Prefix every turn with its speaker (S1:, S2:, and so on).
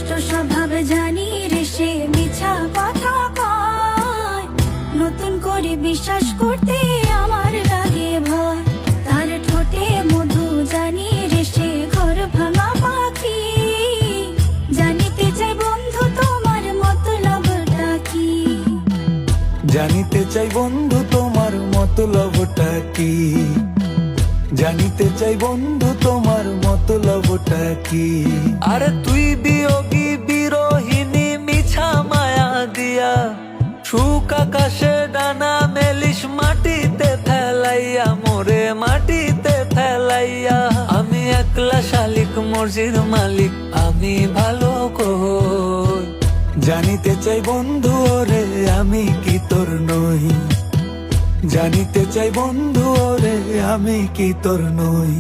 S1: দুষ্ট স্বভাব জানি রে সে মিছা কথা কয়, নতুন করে বিশ্বাস করতে আমার লাগে ভয়। তার ঠোঁটে মধু জানি রে সে ঘর ভাঙা পাখি, জানিতে চাই বন্ধু তোমার মতলবটা কি।
S2: জানিতে চাই বন্ধু তোমার মতলবটা কি, জানিতে চাই বন্ধু তোমার মতলবটা কি।
S3: আরে তুই বিয়োগী বিরোহিনী মিছা মায়া দিয়া, সুখ আকাশে ডানা মেলিস মাটিতে ফেলাইয়া, মোরে মাটিতে ফেলাইয়া। আমি একলা শালিক মর্জির মালিক, আমি ভালো কই।
S2: জানিতে চাই বন্ধু ওরে আমি কি তোর নই, জানিতে চাই বন্ধু ওরে আমি কি তোর নই।